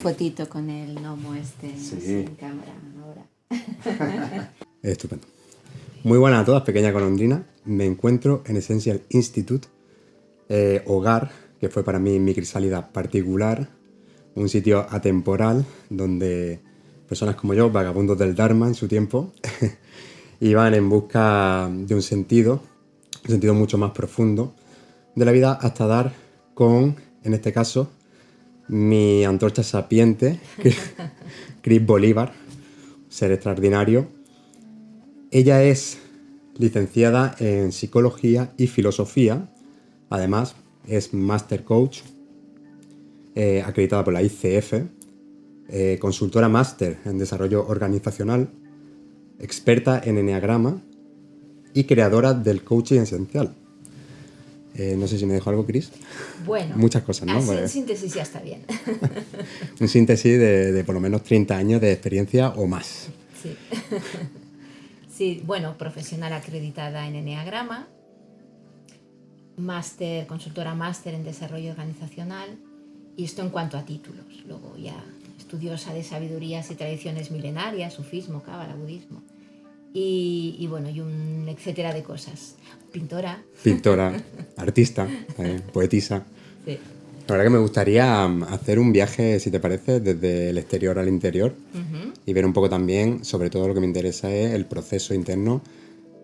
Fotito con el gnomo Sí. en cámara ahora. Estupendo. Muy buenas a todas, pequeña golondrina. Me encuentro en Essential Institute, hogar, que fue para mí mi crisálida particular, un sitio atemporal donde personas como yo, vagabundos del Dharma en su tiempo, iban en busca de un sentido mucho más profundo de la vida, hasta dar con, en este caso, mi antorcha sapiente, Cris Bolívar, ser extraordinario. Ella es licenciada en psicología y filosofía, además es Master Coach, acreditada por la ICF, consultora máster en desarrollo organizacional, experta en eneagrama y creadora del coaching esencial. No sé si me dejo algo, Cris. Bueno, muchas cosas, ¿no? así en Pues, síntesis ya está bien. un síntesis de por lo menos 30 años de experiencia o más. Sí. Sí, bueno, profesional acreditada en eneagrama, consultora máster en desarrollo organizacional, y esto en cuanto a títulos. Luego ya estudiosa de sabidurías y tradiciones milenarias, sufismo, cábala, budismo. Y bueno, y un etcétera de cosas. Pintora. Pintora, artista, poetisa. Sí. La verdad que me gustaría hacer un viaje, si te parece, desde el exterior al interior y ver un poco también, sobre todo lo que me interesa es el proceso interno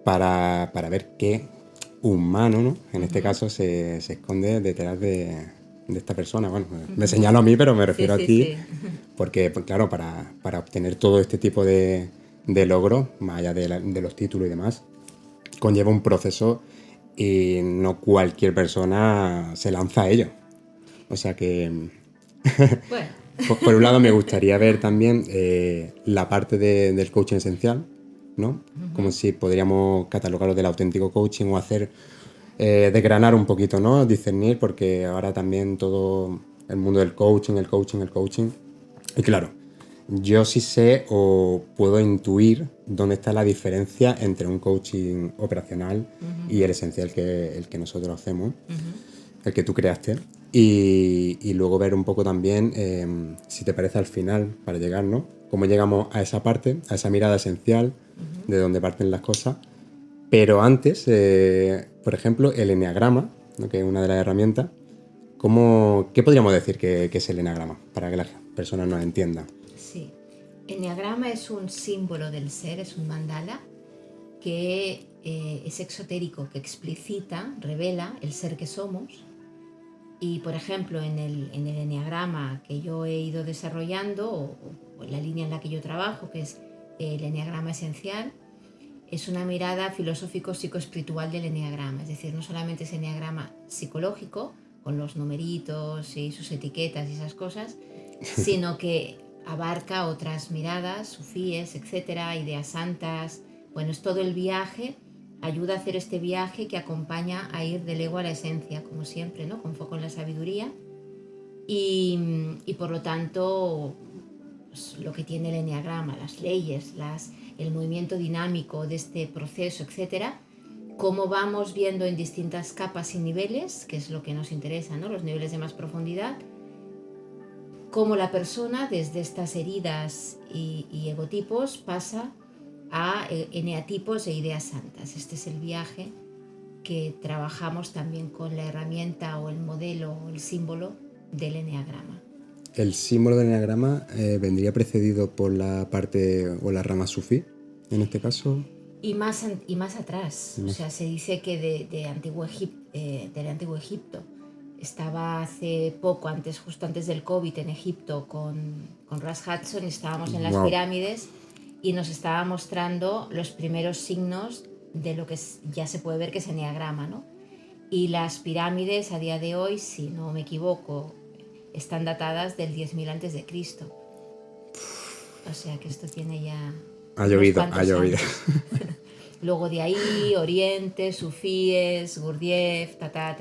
para ver qué humano, ¿no? En este caso se esconde detrás de esta persona. Bueno, me señalo a mí, pero me refiero a ti, Sí. porque, pues, claro, para obtener todo este tipo de logros, más allá de los títulos y demás, conlleva un proceso y no cualquier persona se lanza a ello. O sea que, Bueno. por un lado, me gustaría ver también la parte del coaching esencial, ¿no? Como si podríamos catalogarlo del auténtico coaching o hacer, desgranar un poquito, ¿no? Discernir, porque ahora también todo el mundo del coaching. Y claro, yo sí sé o puedo intuir dónde está la diferencia entre un coaching operacional y el esencial, el que nosotros hacemos, el que tú creaste. Y luego ver un poco también, si te parece, al final, para llegar, ¿no? Cómo llegamos a esa parte, a esa mirada esencial, de dónde parten las cosas. Pero antes, por ejemplo, el eneagrama, ¿no? Que es una de las herramientas. ¿Qué podríamos decir que es el eneagrama? Para que las personas nos entiendan. Sí. Eneagrama es un símbolo del ser, es un mandala que es exotérico, que explicita, revela el ser que somos. Y, por ejemplo, en el eneagrama que yo he ido desarrollando, o en la línea en la que yo trabajo, que es el eneagrama esencial, es una mirada filosófico-psicoespiritual del eneagrama. Es decir, no solamente es eneagrama psicológico, con los numeritos y sus etiquetas y esas cosas, sino que abarca otras miradas, sufíes, etcétera, ideas santas. Bueno, es todo el viaje. Ayuda a hacer este viaje que acompaña a ir del ego a la esencia, como siempre, ¿no? Con foco en la sabiduría. Y por lo tanto, pues, lo que tiene el eneagrama, las leyes, el movimiento dinámico de este proceso, etcétera, cómo vamos viendo en distintas capas y niveles, que es lo que nos interesa, ¿no? Los niveles de más profundidad, cómo la persona desde estas heridas y egotipos pasa a eneatipos e ideas santas. Este es el viaje que trabajamos también con la herramienta o el modelo o el símbolo del eneagrama. El símbolo del eneagrama vendría precedido por la parte o la rama sufí, en este caso. Y más atrás, o sea, se dice que del Antiguo Egipto. Estaba hace poco, justo antes del COVID, en Egipto con Ras Hudson, estábamos en las pirámides y nos estaba mostrando los primeros signos de lo que ya se puede ver que es eneagrama, ¿no? Y las pirámides a día de hoy, si no me equivoco, están datadas del 10.000 a.C. O sea que esto tiene ya Ha llovido. Luego de ahí, Oriente, Sufíes, Gurdjieff, hasta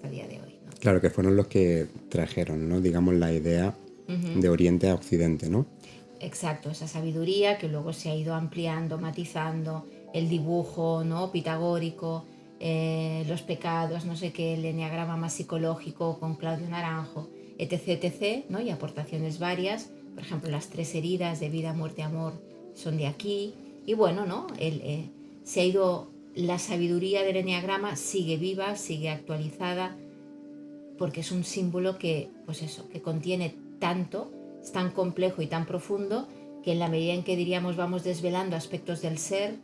el día de hoy, ¿no? Claro, que fueron los que trajeron, ¿no? Digamos, la idea de Oriente a Occidente, ¿no? Exacto, esa sabiduría que luego se ha ido ampliando, matizando, el dibujo, ¿no? Pitagórico, los pecados, no sé qué, el eneagrama más psicológico con Claudio Naranjo, etc., ¿no? Y aportaciones varias. Por ejemplo, las 3 heridas de vida, muerte, amor son de aquí. Y bueno, ¿no? Se ha ido, la sabiduría del eneagrama sigue viva, sigue actualizada, porque es un símbolo que, pues eso, que contiene tanto, es tan complejo y tan profundo, que en la medida en que diríamos vamos desvelando aspectos del ser,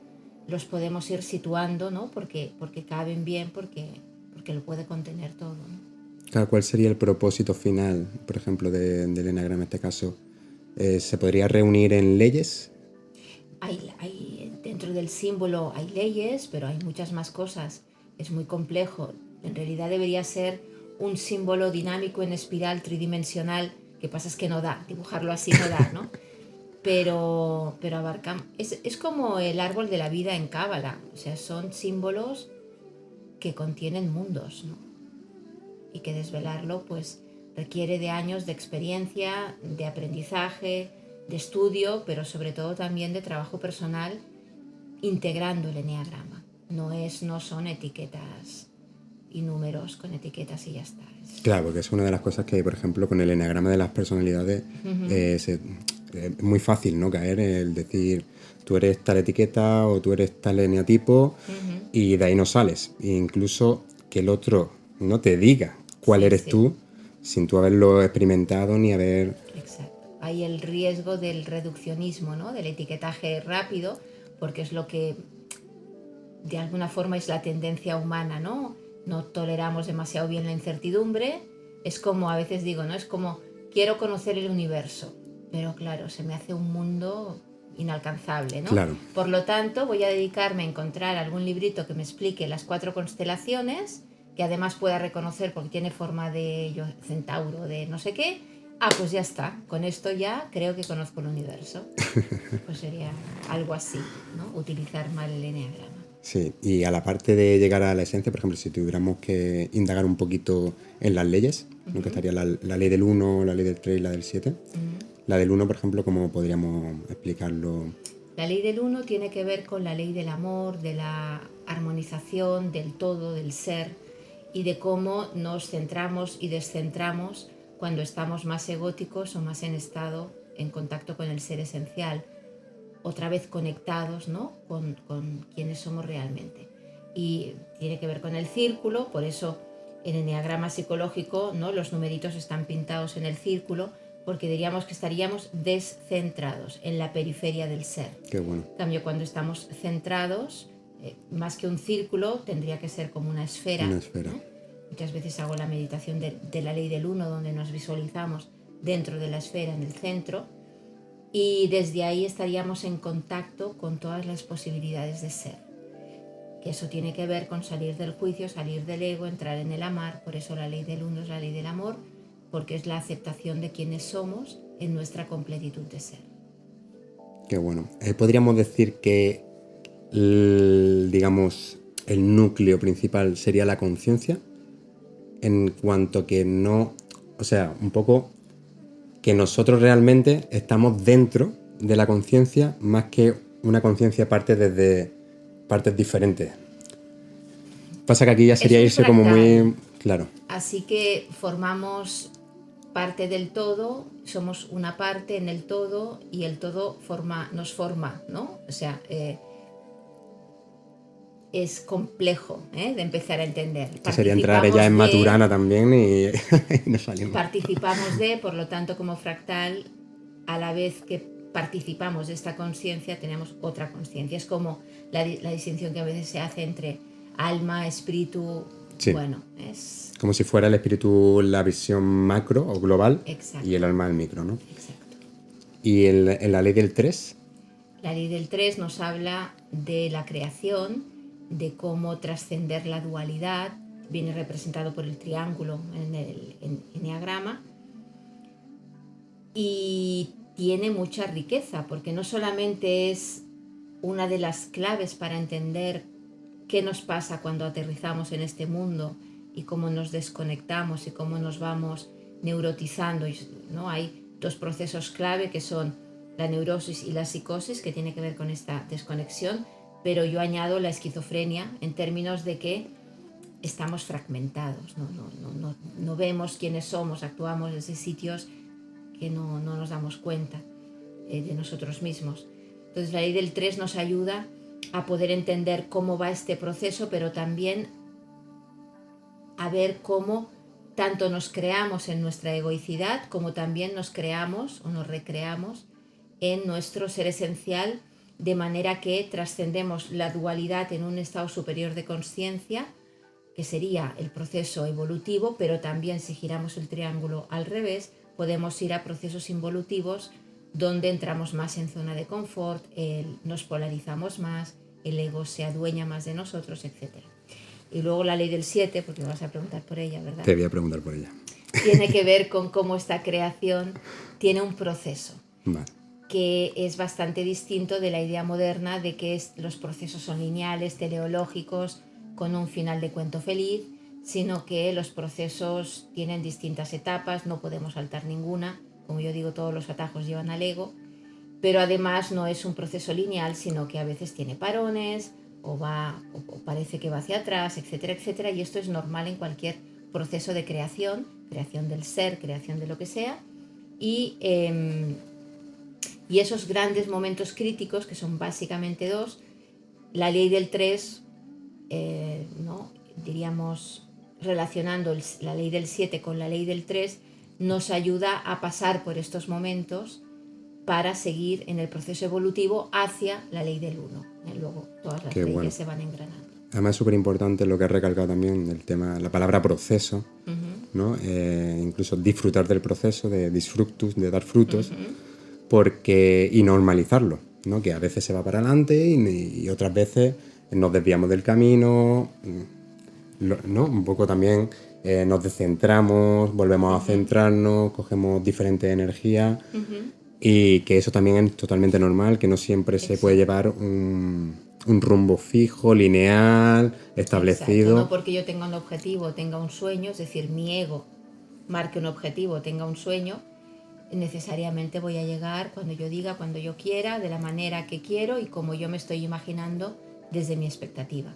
los podemos ir situando, ¿no? Porque caben bien, porque lo puede contener todo, ¿no? Claro, ¿cuál sería el propósito final, por ejemplo, del enagrama en este caso? ¿Se podría reunir en leyes? Dentro del símbolo hay leyes, pero hay muchas más cosas. Es muy complejo. En realidad debería ser un símbolo dinámico en espiral tridimensional. Que pasa es que no da, dibujarlo así no da, ¿no? Pero abarca. Es como el árbol de la vida en Cábala. O sea, son símbolos que contienen mundos, ¿no? Y que desvelarlo, pues, requiere de años de experiencia, de aprendizaje, de estudio, pero sobre todo también de trabajo personal integrando el eneagrama. No son etiquetas y números con etiquetas y ya está. Claro, porque es una de las cosas que, por ejemplo, con el enagrama de las personalidades es muy fácil, ¿no? Caer en el decir tú eres tal etiqueta o tú eres tal eneatipo y de ahí no sales. E incluso que el otro no te diga cuál eres tú sin tú haberlo experimentado ni haber... Exacto. Hay el riesgo del reduccionismo, ¿no? Del etiquetaje rápido, porque es lo que de alguna forma es la tendencia humana, ¿no? No toleramos demasiado bien la incertidumbre. Es como, a veces digo, ¿no? Es como, quiero conocer el universo, pero claro, se me hace un mundo inalcanzable, ¿no? Claro. Por lo tanto, voy a dedicarme a encontrar algún librito que me explique las 4 constelaciones, que además pueda reconocer porque tiene forma de centauro, de no sé qué. Ah, pues ya está, con esto ya creo que conozco el universo. Pues sería algo así, ¿no? Utilizar mal el eneagrama. Sí, y a la parte de llegar a la esencia, por ejemplo, si tuviéramos que indagar un poquito en las leyes, ¿no? Que estaría la ley del 1, la ley del 3 y la del 7. La del 1, por ejemplo, ¿cómo podríamos explicarlo? La ley del 1 tiene que ver con la ley del amor, de la armonización, del todo, del ser, y de cómo nos centramos y descentramos cuando estamos más egóticos o más en contacto con el ser esencial, otra vez conectados, ¿no? con quienes somos realmente. Y tiene que ver con el círculo, por eso en el eneagrama psicológico, ¿no? Los numeritos están pintados en el círculo, porque diríamos que estaríamos descentrados, en la periferia del ser. Qué bueno. En cambio, cuando estamos centrados, más que un círculo, tendría que ser como una esfera. Una esfera. ¿no? Muchas veces hago la meditación de la ley del 1, donde nos visualizamos dentro de la esfera, en el centro, y desde ahí estaríamos en contacto con todas las posibilidades de ser. Que eso tiene que ver con salir del juicio, salir del ego, entrar en el amar. Por eso la ley del 1 es la ley del amor, porque es la aceptación de quienes somos en nuestra completitud de ser. Qué bueno. Podríamos decir que, digamos, el núcleo principal sería la conciencia, en cuanto que no, o sea, un poco que nosotros realmente estamos dentro de la conciencia más que una conciencia parte desde partes diferentes. Pasa que aquí ya sería irse fractal, como muy... Claro. Así que formamos parte del todo, somos una parte en el todo y el todo nos forma, ¿no? O sea, es complejo de empezar a entender. Que sería entrar ya en Maturana también y no salimos. Participamos por lo tanto, como fractal, a la vez que participamos de esta conciencia, tenemos otra conciencia. Es como la distinción que a veces se hace entre alma, espíritu. Sí. Bueno, es... Como si fuera el espíritu la visión macro o global. Exacto. Y el alma el micro, ¿no? Exacto. ¿Y en la ley del 3? La ley del 3 nos habla de la creación, de cómo trascender la dualidad, viene representado por el triángulo en el eneagrama, y tiene mucha riqueza, porque no solamente es una de las claves para entender qué nos pasa cuando aterrizamos en este mundo y cómo nos desconectamos y cómo nos vamos neurotizando, ¿no? Hay 2 procesos clave que son la neurosis y la psicosis, que tiene que ver con esta desconexión, pero yo añado la esquizofrenia en términos de que estamos fragmentados, no vemos quiénes somos, actuamos desde sitios que no nos damos cuenta de nosotros mismos. Entonces la ley del 3 nos ayuda a poder entender cómo va este proceso, pero también a ver cómo tanto nos creamos en nuestra egoicidad como también nos creamos o nos recreamos en nuestro ser esencial, de manera que trascendemos la dualidad en un estado superior de consciencia, que sería el proceso evolutivo, pero también si giramos el triángulo al revés, podemos ir a procesos involutivos donde entramos más en zona de confort, nos polarizamos más, el ego se adueña más de nosotros, etc. Y luego la ley del 7, porque me vas a preguntar por ella, ¿verdad? Te voy a preguntar por ella. Tiene que ver con cómo esta creación tiene un proceso. Vale. Que es bastante distinto de la idea moderna de que los procesos son lineales, teleológicos, con un final de cuento feliz, sino que los procesos tienen distintas etapas, no podemos saltar ninguna. Como yo digo, todos los atajos llevan al ego, pero además no es un proceso lineal, sino que a veces tiene parones, o parece que va hacia atrás, etcétera, etcétera, y esto es normal en cualquier proceso de creación del ser, creación de lo que sea, y esos grandes momentos críticos, que son básicamente dos, la ley del 3, ¿no? Diríamos, relacionando la ley del 7 con la ley del 3, nos ayuda a pasar por estos momentos para seguir en el proceso evolutivo hacia la ley del 1. Luego todas las leyes se van engranando. Además es súper importante lo que has recalcado también, el tema, la palabra proceso, ¿no? Incluso disfrutar del proceso, de disfructus, de dar frutos, y normalizarlo, ¿no? Que a veces se va para adelante y otras veces nos desviamos del camino, ¿no? Un poco también nos descentramos, volvemos a centrarnos, cogemos diferentes energías, y que eso también es totalmente normal, que no siempre se puede llevar un rumbo fijo, lineal, establecido. Exacto, no porque yo tenga un objetivo, tenga un sueño, es decir, mi ego marque un objetivo, tenga un sueño, necesariamente voy a llegar cuando yo diga, cuando yo quiera, de la manera que quiero y como yo me estoy imaginando desde mi expectativa.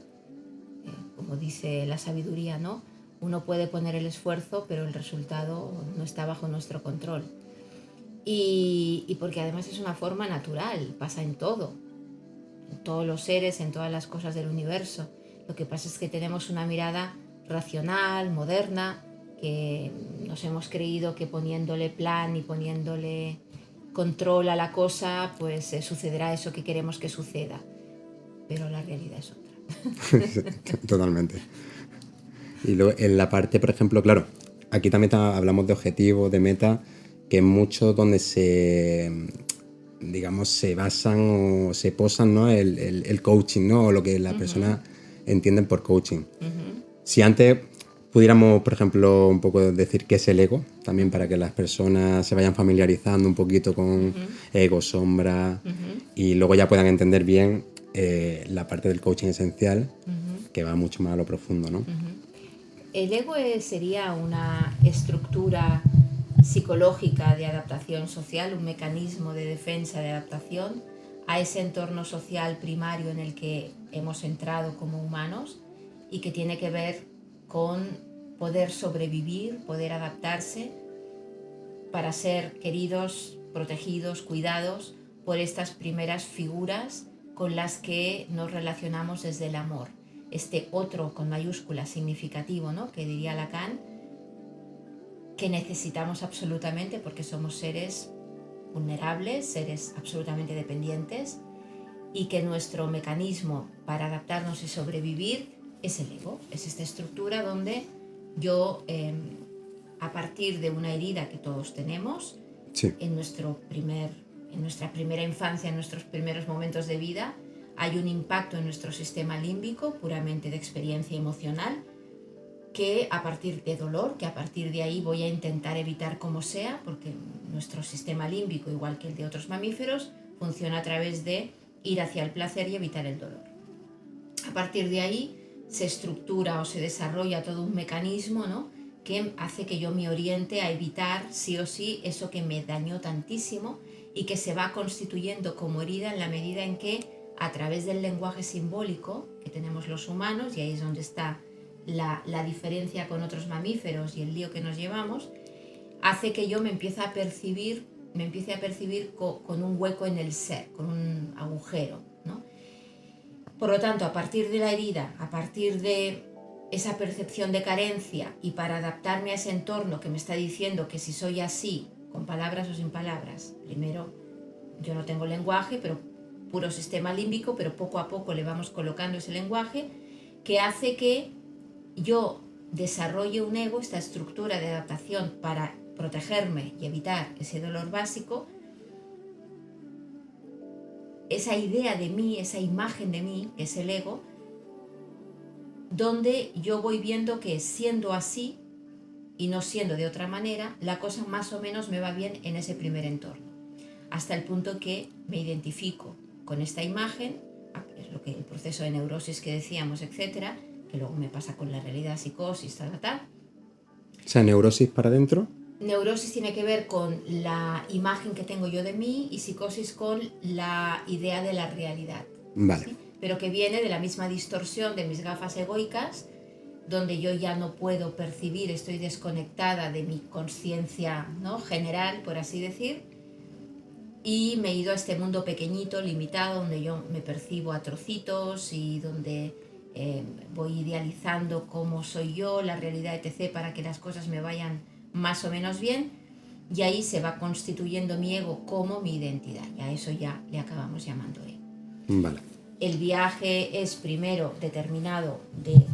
Como dice la sabiduría, ¿no? Uno puede poner el esfuerzo, pero el resultado no está bajo nuestro control. Y porque además es una forma natural, pasa en todo, en todos los seres, en todas las cosas del universo. Lo que pasa es que tenemos una mirada racional, moderna, que nos hemos creído que poniéndole plan y poniéndole control a la cosa, pues sucederá eso que queremos que suceda. Pero la realidad es otra. Totalmente. Y luego en la parte, por ejemplo, claro, aquí también hablamos de objetivos, de meta, que es mucho donde se basan o se posan, ¿no? el coaching, ¿no? O lo que las personas entienden por coaching. Si antes pudiéramos, por ejemplo, un poco decir qué es el ego, también para que las personas se vayan familiarizando un poquito con ego, sombra, y luego ya puedan entender bien la parte del coaching esencial, que va mucho más a lo profundo, ¿no? El ego sería una estructura psicológica de adaptación social, un mecanismo de defensa de adaptación a ese entorno social primario en el que hemos entrado como humanos y que tiene que ver con poder sobrevivir, poder adaptarse para ser queridos, protegidos, cuidados por estas primeras figuras con las que nos relacionamos desde el amor. Este otro con mayúscula significativo, ¿no? Que diría Lacan, que necesitamos absolutamente porque somos seres vulnerables, seres absolutamente dependientes, y que nuestro mecanismo para adaptarnos y sobrevivir es el ego, es esta estructura donde yo, a partir de una herida que todos tenemos, sí, en nuestra primera infancia, en nuestros primeros momentos de vida, hay un impacto en nuestro sistema límbico puramente de experiencia emocional, que a partir de dolor, que a partir de ahí voy a intentar evitar como sea, porque nuestro sistema límbico, igual que el de otros mamíferos, funciona a través de ir hacia el placer y evitar el dolor. A partir de ahí se estructura o se desarrolla todo un mecanismo, ¿no?, que hace que yo me oriente a evitar sí o sí eso que me dañó tantísimo y que se va constituyendo como herida en la medida en que, a través del lenguaje simbólico que tenemos los humanos, y ahí es donde está la diferencia con otros mamíferos y el lío que nos llevamos, hace que yo me empiece a percibir con un hueco en el ser, con un agujero, ¿no? Por lo tanto, a partir de la herida, a partir de esa percepción de carencia, y para adaptarme a ese entorno que me está diciendo que si soy así, con palabras o sin palabras, primero yo no tengo lenguaje, pero puro sistema límbico, pero poco a poco le vamos colocando ese lenguaje que hace que yo desarrolle un ego, esta estructura de adaptación para protegerme y evitar ese dolor básico. Esa idea de mí, esa imagen de mí, que es el ego, donde yo voy viendo que siendo así y no siendo de otra manera, la cosa más o menos me va bien en ese primer entorno, hasta el punto que me identifico con esta imagen, es lo que el proceso de neurosis que decíamos, etcétera, que luego me pasa con la realidad, psicosis, tal. O sea, neurosis para adentro. Neurosis tiene que ver con la imagen que tengo yo de mí y psicosis con la idea de la realidad. Vale. ¿Sí? Pero que viene de la misma distorsión de mis gafas egoicas, donde yo ya no puedo percibir, estoy desconectada de mi conciencia, ¿no?, general, por así decir, y me he ido a este mundo pequeñito, limitado, donde yo me percibo a trocitos y donde voy idealizando cómo soy yo, la realidad, etc., para que las cosas me vayan más o menos bien, y ahí se va constituyendo mi ego como mi identidad, y a eso ya le acabamos llamando ego. Vale. El viaje es primero determinado de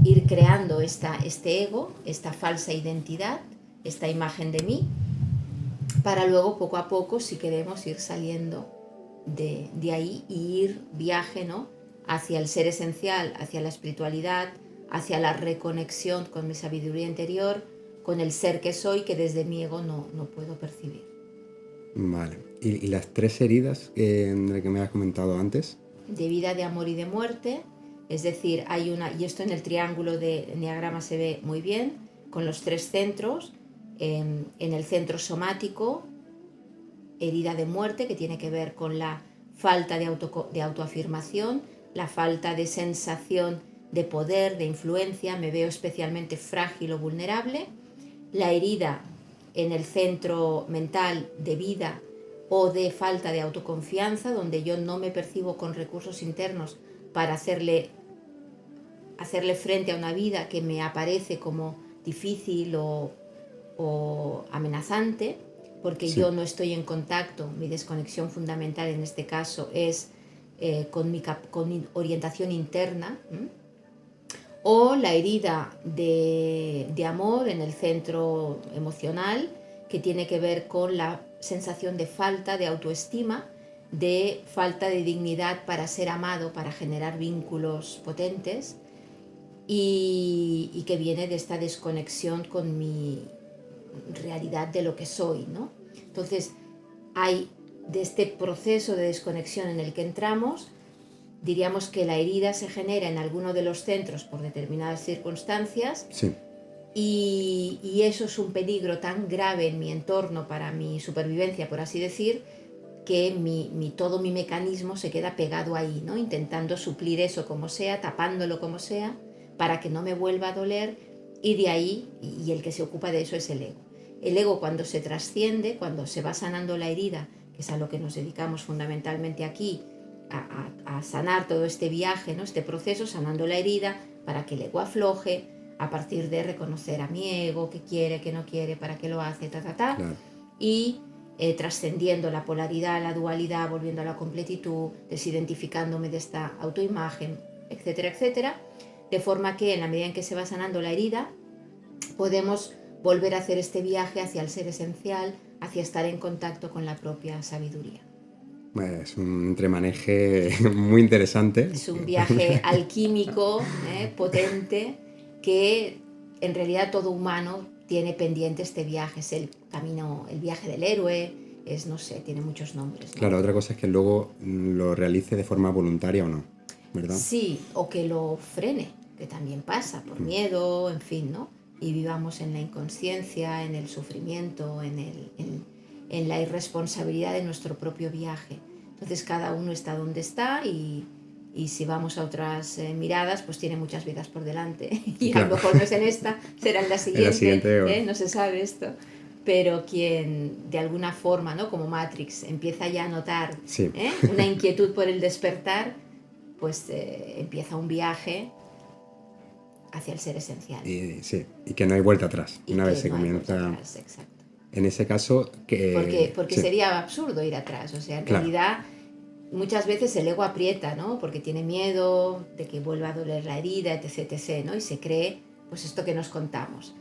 ir creando este ego, esta falsa identidad, esta imagen de mí, para luego poco a poco, si queremos, ir saliendo de ahí y ir viaje, ¿no?, hacia el ser esencial, hacia la espiritualidad, hacia la reconexión con mi sabiduría interior, con el ser que soy, que desde mi ego no puedo percibir. Vale. ¿Y las 3 heridas de que me has comentado antes? De vida, de amor y de muerte. Es decir, hay una, y esto en el triángulo de enneagrama se ve muy bien, con los 3 centros. En el centro somático, herida de muerte, que tiene que ver con la falta de autoafirmación, la falta de sensación de poder, de influencia, me veo especialmente frágil o vulnerable. La herida en el centro mental de vida o de falta de autoconfianza, donde yo no me percibo con recursos internos para hacerle frente a una vida que me aparece como difícil o amenazante, porque Sí. yo no estoy en contacto. Mi desconexión fundamental en este caso es con mi orientación interna. O la herida de amor en el centro emocional, que tiene que ver con la sensación de falta de autoestima, de falta de dignidad para ser amado, para generar vínculos potentes, y que viene de esta desconexión con mi realidad de lo que soy, ¿no? Entonces, hay de este proceso de desconexión en el que entramos, diríamos que la herida se genera en alguno de los centros por determinadas circunstancias. Sí. Y eso es un peligro tan grave en mi entorno para mi supervivencia, por así decir, que todo mi mecanismo se queda pegado ahí, ¿no?, intentando suplir eso como sea, tapándolo como sea, para que no me vuelva a doler, y de ahí, y el que se ocupa de eso es el ego. El ego, cuando se trasciende, cuando se va sanando la herida, que es a lo que nos dedicamos fundamentalmente aquí, a sanar todo este viaje, ¿no?, este proceso, sanando la herida para que el ego afloje, a partir de reconocer a mi ego, qué quiere, qué no quiere, para qué lo hace, Claro. y trascendiendo la polaridad, la dualidad, volviendo a la completitud, desidentificándome de esta autoimagen, etcétera, etcétera, de forma que en la medida en que se va sanando la herida, podemos volver a hacer este viaje hacia el ser esencial, hacia estar en contacto con la propia sabiduría. Es un entremaneje muy interesante. Es un viaje alquímico, potente, que en realidad todo humano tiene pendiente este viaje. Es el camino, el viaje del héroe, es, no sé, tiene muchos nombres, ¿no? Claro, otra cosa es que luego lo realice de forma voluntaria o no, ¿verdad? Sí, o que lo frene, que también pasa, por miedo, en fin, ¿no? Y vivamos en la inconsciencia, en el sufrimiento, en la irresponsabilidad de nuestro propio viaje. Entonces cada uno está donde está y Y si vamos a otras miradas, pues tiene muchas vidas por delante. Y a Claro. lo mejor no es en esta, será en la siguiente, siguiente, no se sabe esto. Pero quien de alguna forma, ¿no? Como Matrix, empieza ya a notar Sí. una inquietud por el despertar, pues empieza un viaje hacia el ser esencial. Sí, y que no hay vuelta atrás. Y Una que vez se no hay vuelta comienza. atrás, exacto. En ese caso, Porque sí, sería absurdo ir atrás. O sea, en claro. realidad, muchas veces el ego aprieta, ¿no? Porque tiene miedo de que vuelva a doler la herida, etc., etc., ¿no? Y se cree, pues esto que nos contamos.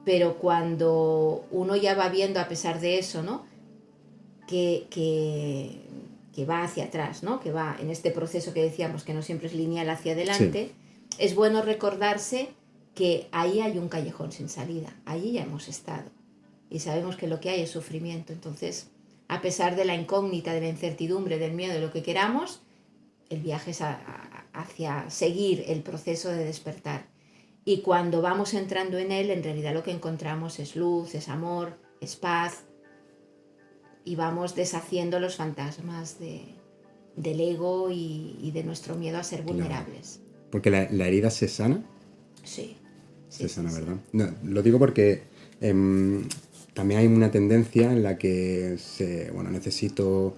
Pero cuando uno ya va viendo, a pesar de eso, ¿no? Que va hacia atrás, ¿no? Que va en este proceso que decíamos que no siempre es lineal hacia adelante, sí. Es bueno recordarse que ahí hay un callejón sin salida, allí ya hemos estado y sabemos que lo que hay es sufrimiento. Entonces, a pesar de la incógnita, de la incertidumbre, del miedo, de lo que queramos, el viaje es hacia seguir el proceso de despertar. Y cuando vamos entrando en él, en realidad lo que encontramos es luz, es amor, es paz, y vamos deshaciendo los fantasmas del ego y de nuestro miedo a ser vulnerables. Claro. Porque la herida se sana. Sí. Se sana, ¿verdad? No, lo digo porque también hay una tendencia en la que necesito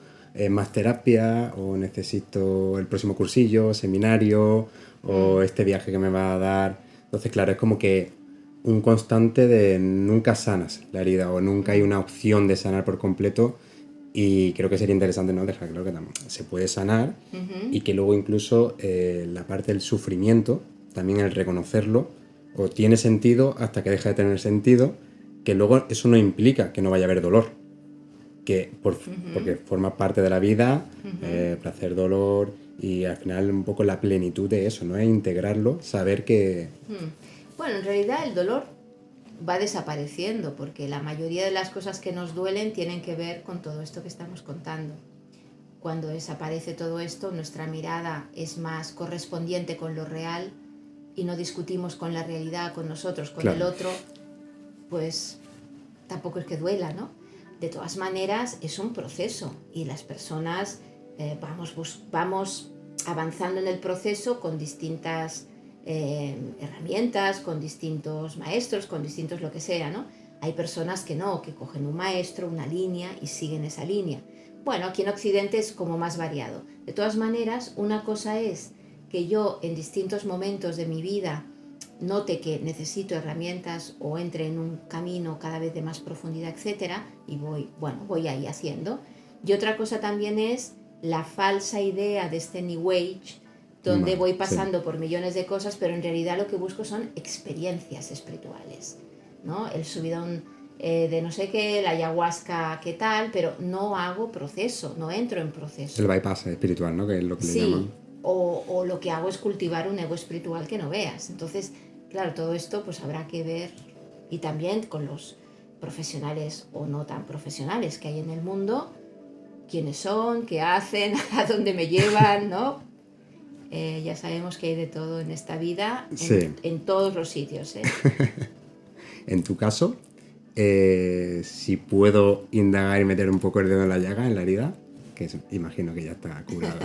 más terapia, o necesito el próximo cursillo, seminario, o este viaje que me va a dar. Entonces, claro, es como que un constante de nunca sanas la herida, o nunca hay una opción de sanar por completo. Y creo que sería interesante, ¿no?, dejar claro que también se puede sanar, y que luego incluso la parte del sufrimiento, también el reconocerlo, o tiene sentido hasta que deja de tener sentido, que luego eso no implica que no vaya a haber dolor, que porque forma parte de la vida, placer, dolor, y al final un poco la plenitud de eso, ¿no?, es integrarlo, saber que... Bueno, en realidad el dolor va desapareciendo, porque la mayoría de las cosas que nos duelen tienen que ver con todo esto que estamos contando. Cuando desaparece todo esto, nuestra mirada es más correspondiente con lo real y no discutimos con la realidad, con nosotros, con el otro, pues tampoco es que duela, ¿no? De todas maneras, es un proceso y las personas vamos avanzando en el proceso con distintas herramientas, con distintos maestros, con distintos lo que sea, ¿no? Hay personas que no, que cogen un maestro, una línea y siguen esa línea. Bueno, aquí en Occidente es como más variado. De todas maneras, una cosa es que yo en distintos momentos de mi vida note que necesito herramientas o entre en un camino cada vez de más profundidad, etcétera, y voy ahí haciendo. Y otra cosa también es la falsa idea de este New Age, donde voy pasando por millones de cosas, pero en realidad lo que busco son experiencias espirituales, ¿no? El subidón de no sé qué, la ayahuasca, qué tal, pero no hago proceso, no entro en proceso. El bypass espiritual, ¿no?, que es lo que le llaman. O lo que hago es cultivar un ego espiritual que no veas. Entonces, claro, todo esto pues habrá que ver, y también con los profesionales o no tan profesionales que hay en el mundo, quiénes son, qué hacen, a dónde me llevan, ¿no? Ya sabemos que hay de todo en esta vida, en todos los sitios, ¿eh? En tu caso, si puedo indagar y meter un poco el dedo en la llaga, en la herida, que imagino que ya está curada.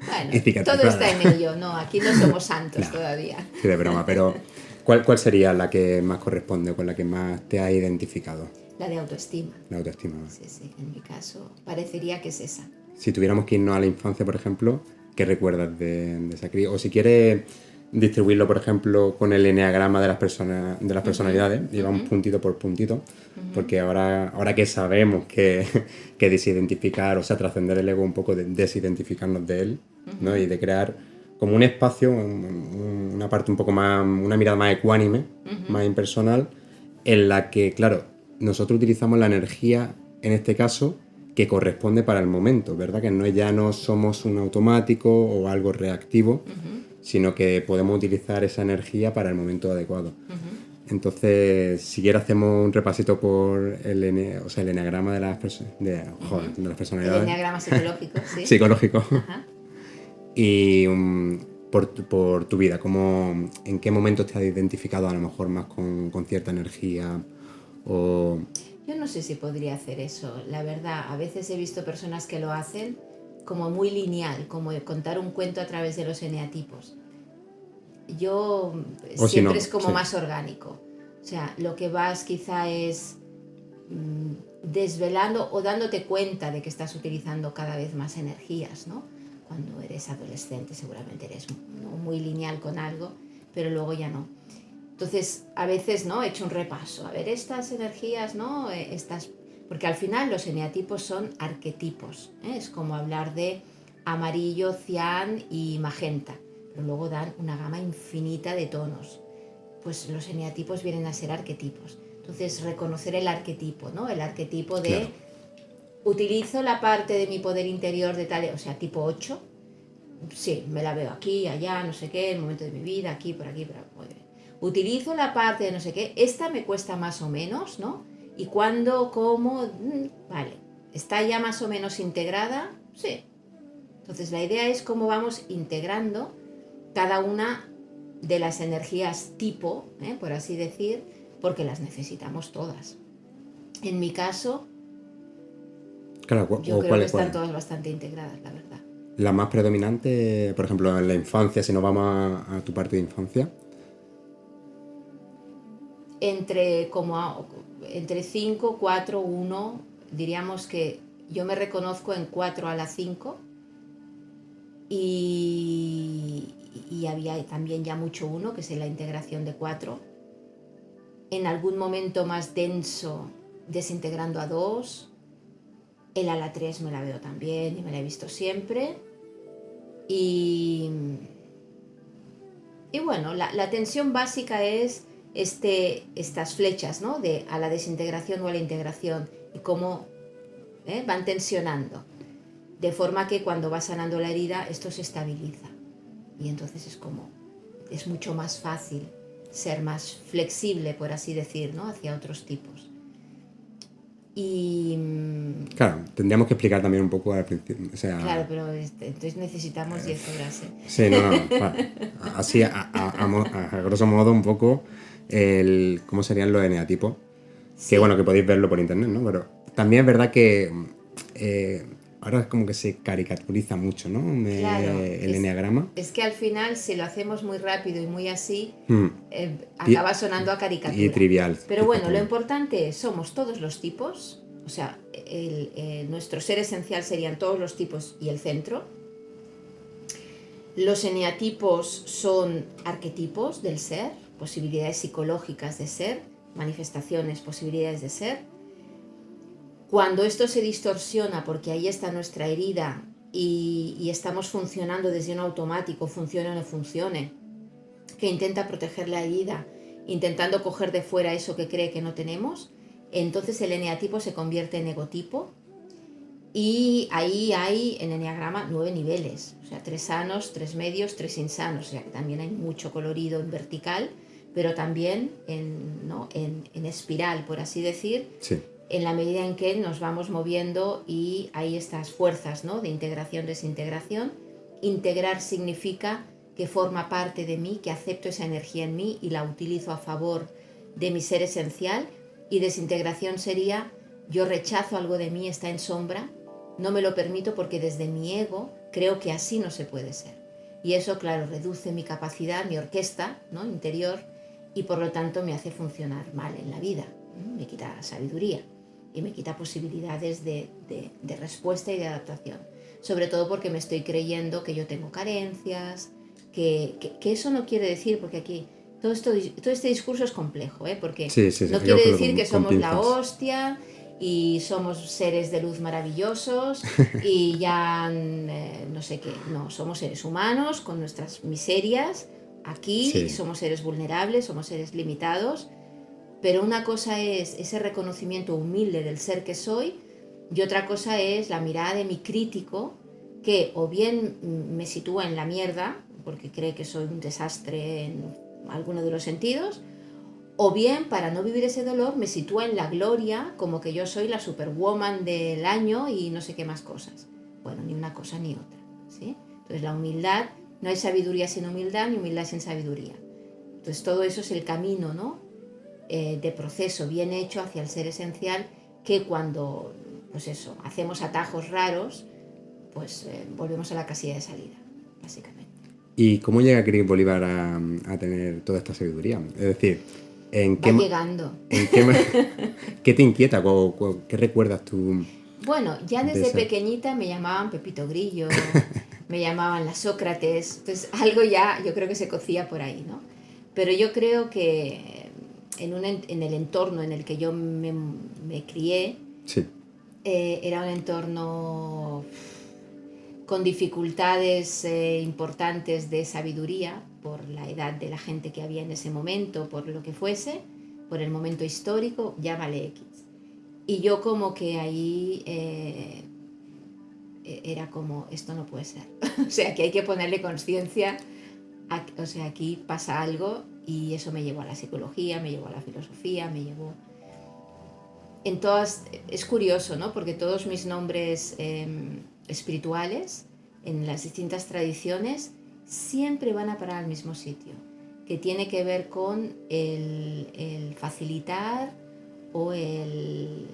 Bueno, todo está en ello, no, aquí no somos santos todavía. Sí, de broma, pero ¿cuál sería la que más corresponde, con la que más te ha identificado? La de autoestima. La autoestima. Sí, en mi caso parecería que es esa. Si tuviéramos que irnos a la infancia, por ejemplo, ¿qué recuerdas de esa crisis? O si quieres distribuirlo, por ejemplo, con el eneagrama de las personalidades, y vamos puntito por puntito, porque ahora que sabemos que desidentificar, o sea, trascender el ego un poco, de desidentificarnos de él, ¿no?, y de crear como un espacio, una parte un poco más, una mirada más ecuánime, más impersonal, en la que, claro, nosotros utilizamos la energía, en este caso, que corresponde para el momento, ¿verdad? Que ya no somos un automático o algo reactivo, sino que podemos utilizar esa energía para el momento adecuado. Entonces, si quieres, hacemos un repasito por el eneagrama de las personalidades. El eneagrama psicológico, sí. Psicológico. Ajá. Y por tu vida, ¿en qué momento te has identificado a lo mejor más con cierta energía? Yo no sé si podría hacer eso, la verdad. A veces he visto personas que lo hacen como muy lineal, como contar un cuento a través de los eneatipos. Yo O si siempre no, es como sí. más orgánico. O sea, lo que vas quizá es desvelando o dándote cuenta de que estás utilizando cada vez más energías, ¿no? Cuando eres adolescente seguramente eres, ¿no?, muy lineal con algo, pero luego ya no. Entonces, a veces, ¿no?, he hecho un repaso. A ver, estas energías, ¿no? Porque al final los eneatipos son arquetipos, ¿eh? Es como hablar de amarillo, cian y magenta, pero luego dan una gama infinita de tonos. Pues los eneatipos vienen a ser arquetipos. Entonces, reconocer el arquetipo, ¿no? El arquetipo de Claro. utilizo la parte de mi poder interior de tal, o sea, tipo 8. Sí, me la veo aquí, allá, no sé qué, el momento de mi vida, aquí, por aquí, muy bien. Utilizo la parte de no sé qué, esta me cuesta más o menos, ¿no? Y cuándo, cómo, vale, ¿está ya más o menos integrada? Sí. Entonces la idea es cómo vamos integrando cada una de las energías tipo, por así decir, porque las necesitamos todas. En mi caso, Claro, yo o creo que cuál están todas bastante integradas, la verdad. la más predominante, por ejemplo, en la infancia, si nos vamos a tu parte de infancia. Entre 5, 4, 1, diríamos que yo me reconozco en 4 a la 5 y había también ya mucho 1, que es la integración de 4. En algún momento más denso, desintegrando a 2. El a la 3 me la veo también y me la he visto siempre. Y bueno, la tensión básica es estas flechas, ¿no? De a la desintegración o a la integración y cómo van tensionando. De forma que cuando va sanando la herida, esto se estabiliza. Y entonces es mucho más fácil ser más flexible, por así decir, ¿no? Hacia otros tipos. Y Claro, tendríamos que explicar también un poco al principio. O sea, claro, pero entonces necesitamos 10 horas. sí, no. Así, a grosso modo, un poco, cómo serían los eneatipos. Que Sí, bueno, que podéis verlo por internet, ¿no? Pero también es verdad que ahora es como que se caricaturiza mucho, ¿no? claro. El eneagrama. Es que al final, si lo hacemos muy rápido y muy así, Hmm. acaba sonando a Y caricatura. trivial, Pero quizá bueno, lo también. importante es, somos todos los tipos, o sea, nuestro ser esencial serían todos los tipos y el centro. Los eneatipos son arquetipos del ser, posibilidades psicológicas de ser, manifestaciones, posibilidades de ser. Cuando esto se distorsiona, porque ahí está nuestra herida y estamos funcionando desde un automático, funcione o no funcione, que intenta proteger la herida, intentando coger de fuera eso que cree que no tenemos, entonces el eneatipo se convierte en egotipo y ahí hay en eneagrama 9 niveles, o sea, 3 sanos, 3 medios, 3 insanos, o sea que también hay mucho colorido en vertical, pero también en espiral, por así decir, Sí. en la medida en que nos vamos moviendo y hay estas fuerzas, ¿no?, de integración, desintegración. Integrar significa que forma parte de mí, que acepto esa energía en mí y la utilizo a favor de mi ser esencial, y desintegración sería yo rechazo algo de mí, está en sombra, no me lo permito porque desde mi ego creo que así no se puede ser. Y eso, claro, reduce mi capacidad, mi orquesta, ¿no?, interior, y por lo tanto me hace funcionar mal en la vida, me quita sabiduría y me quita posibilidades de respuesta y de adaptación. Sobre todo porque me estoy creyendo que yo tengo carencias, que eso no quiere decir, porque aquí todo este discurso es complejo, porque Sí, sí, sí, no hay que quiere cogerlo decir que con somos la pinzas. hostia y somos seres de luz maravillosos y ya no sé qué. No, somos seres humanos con nuestras miserias aquí, y Sí, somos seres vulnerables, somos seres limitados, pero una cosa es ese reconocimiento humilde del ser que soy y otra cosa es la mirada de mi crítico, que o bien me sitúa en la mierda porque cree que soy un desastre en alguno de los sentidos, o bien, para no vivir ese dolor, me sitúa en la gloria, como que yo soy la superwoman del año y no sé qué más cosas. Bueno, ni una cosa ni otra, ¿sí? Entonces la humildad, no hay sabiduría sin humildad, ni humildad sin sabiduría. Entonces todo eso es el camino, ¿no?, de proceso bien hecho hacia el ser esencial, que cuando, pues eso, hacemos atajos raros, pues volvemos a la casilla de salida, básicamente. ¿Y cómo llega Chris Bolívar a tener toda esta sabiduría? Es decir, Va llegando. ¿qué te inquieta? ¿Qué recuerdas tú? Bueno, ya de desde esa- pequeñita me llamaban Pepito Grillo, me llamaban la Sócrates, entonces algo ya yo creo que se cocía por ahí, ¿no? Pero yo creo que en el entorno en el que yo me crié, Sí, era un entorno con dificultades importantes de sabiduría por la edad de la gente que había en ese momento, por lo que fuese, por el momento histórico, llámale X. Y yo como que ahí era como, esto no puede ser. O sea, que hay que ponerle conciencia, o sea, aquí pasa algo y eso me llevó a la psicología, me llevó a la filosofía, me llevó... En todas, es curioso, ¿no? Porque todos mis nombres espirituales, en las distintas tradiciones, siempre van a parar al mismo sitio, que tiene que ver con el facilitar o el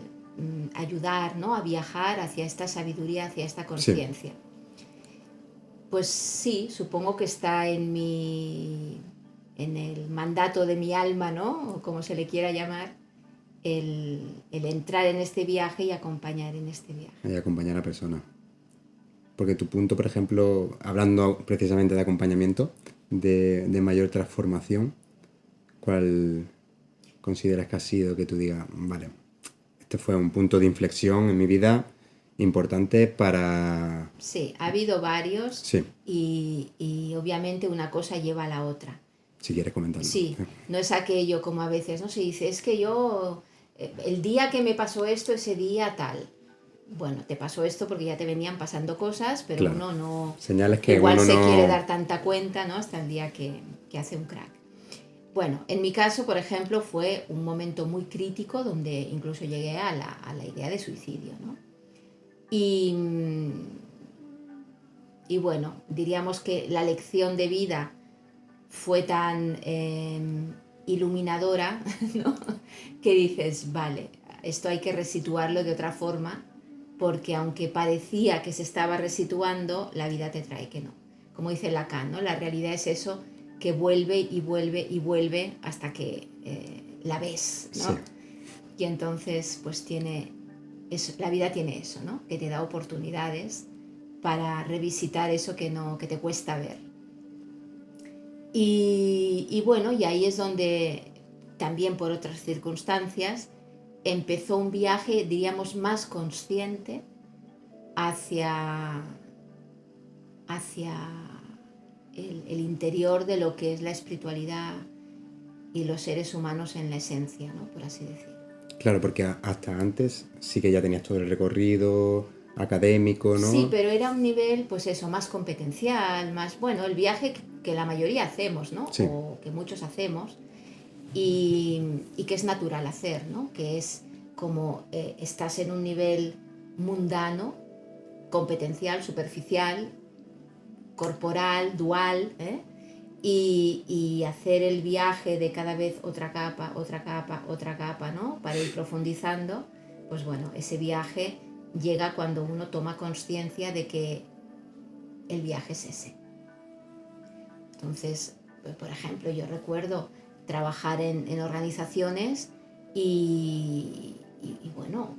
ayudar, ¿no? A viajar hacia esta sabiduría, hacia esta sí. conciencia. Pues sí, supongo que está en el mandato de mi alma, ¿no? O como se le quiera llamar, el entrar en este viaje y acompañar en este viaje. Y acompañar a la persona. Porque tu punto, por ejemplo, hablando precisamente de acompañamiento, de mayor transformación, ¿cuál consideras que ha sido que tú digas, vale, este fue un punto de inflexión en mi vida importante para... Sí, ha habido varios Sí, y obviamente una cosa lleva a la otra. si quieres comentarlo. Sí, no es aquello como a veces, ¿no? Se dice, es que yo, el día que me pasó esto, ese día tal. Bueno, te pasó esto porque ya te venían pasando cosas, pero Claro. uno no... Señales que igual uno se no... quiere dar tanta cuenta, ¿no? Hasta el día que hace un crack. Bueno, en mi caso, por ejemplo, fue un momento muy crítico donde incluso llegué a la idea de suicidio, ¿no? Y bueno, diríamos que la lección de vida fue tan iluminadora, ¿no? Que dices, vale, esto hay que resituarlo de otra forma, porque aunque parecía que se estaba resituando, la vida te trae que no. Como dice Lacan, ¿no? La realidad es eso que vuelve y vuelve y vuelve hasta que la ves, ¿no? Sí. Y entonces, pues la vida tiene eso, ¿no? Que te da oportunidades para revisitar eso que te cuesta ver. Y bueno, y ahí es donde también por otras circunstancias empezó un viaje, diríamos, más consciente hacia el interior de lo que es la espiritualidad y los seres humanos en la esencia, ¿no? Por así decirlo. Claro, porque hasta antes sí que ya tenías todo el recorrido académico, ¿no? Sí, pero era un nivel, pues eso, más competencial, más, bueno, el viaje que la mayoría hacemos, ¿no? Sí. O que muchos hacemos y que es natural hacer, ¿no? Que es como estás en un nivel mundano, competencial, superficial, corporal, dual, ¿eh? Y hacer el viaje de cada vez otra capa, otra capa, otra capa, ¿no? Para ir profundizando, pues bueno, ese viaje llega cuando uno toma conciencia de que el viaje es ese. Entonces, pues, por ejemplo, yo recuerdo trabajar en organizaciones y bueno,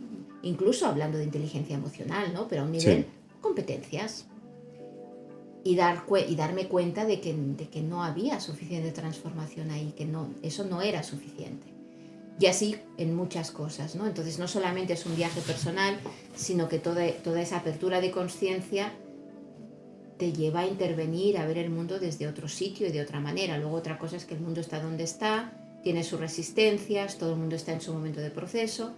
incluso hablando de inteligencia emocional, ¿no? Pero a un nivel competencias. Y darme cuenta de que no había suficiente transformación ahí, que eso no era suficiente. Y así en muchas cosas, ¿no? Entonces no solamente es un viaje personal, sino que toda esa apertura de conciencia te lleva a intervenir, a ver el mundo desde otro sitio y de otra manera. Luego otra cosa es que el mundo está donde está, tiene sus resistencias, todo el mundo está en su momento de proceso.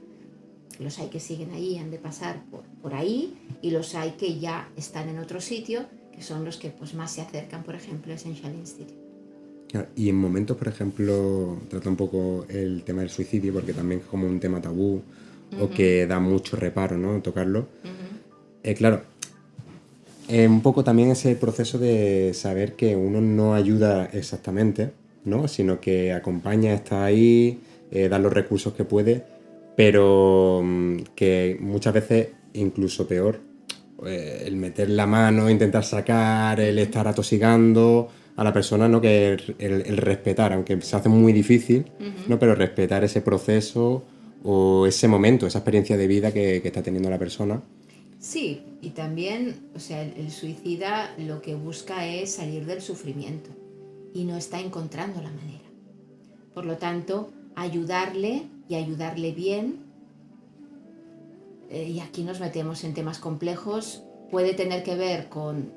Los hay que siguen ahí, han de pasar por ahí, y los hay que ya están en otro sitio, que son los que pues, más se acercan, por ejemplo, a Essential Institute. Y en momentos, por ejemplo, trata un poco el tema del suicidio, porque también es como un tema tabú o que da mucho reparo, ¿no? Tocarlo. Claro, un poco también ese proceso de saber que uno no ayuda exactamente, ¿no? Sino que acompaña, está ahí, da los recursos que puede, pero que muchas veces incluso peor el meter la mano, intentar sacar, el estar atosigando a la persona, ¿no? Que el respetar, aunque se hace muy difícil, ¿no? Pero respetar ese proceso o ese momento, esa experiencia de vida que está teniendo la persona. Sí, y también, o sea, el suicida lo que busca es salir del sufrimiento y no está encontrando la manera. Por lo tanto, ayudarle y ayudarle bien, y aquí nos metemos en temas complejos, puede tener que ver con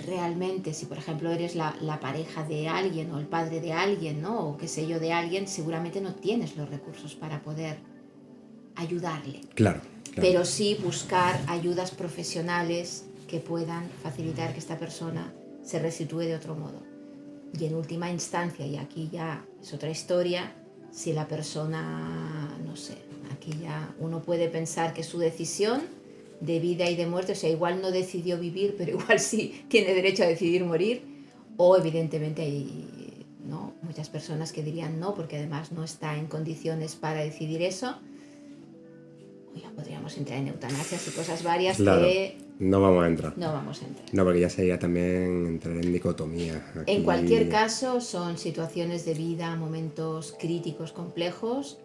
realmente, si por ejemplo eres la pareja de alguien o el padre de alguien, ¿no? O qué sé yo, de alguien, seguramente no tienes los recursos para poder ayudarle. Claro. Pero sí buscar ayudas profesionales que puedan facilitar que esta persona se resitúe de otro modo. Y en última instancia, y aquí ya es otra historia, si la persona, no sé, aquí ya uno puede pensar que su decisión de vida y de muerte, o sea, igual no decidió vivir, pero igual sí tiene derecho a decidir morir, o evidentemente hay, ¿no?, muchas personas que dirían no, porque además no está en condiciones para decidir eso. Ya podríamos entrar en eutanasias y cosas varias Claro, que no vamos a entrar. no vamos a entrar. No, porque ya sería también entrar en dicotomía. Aquí... En cualquier caso, son situaciones de vida, momentos críticos, complejos,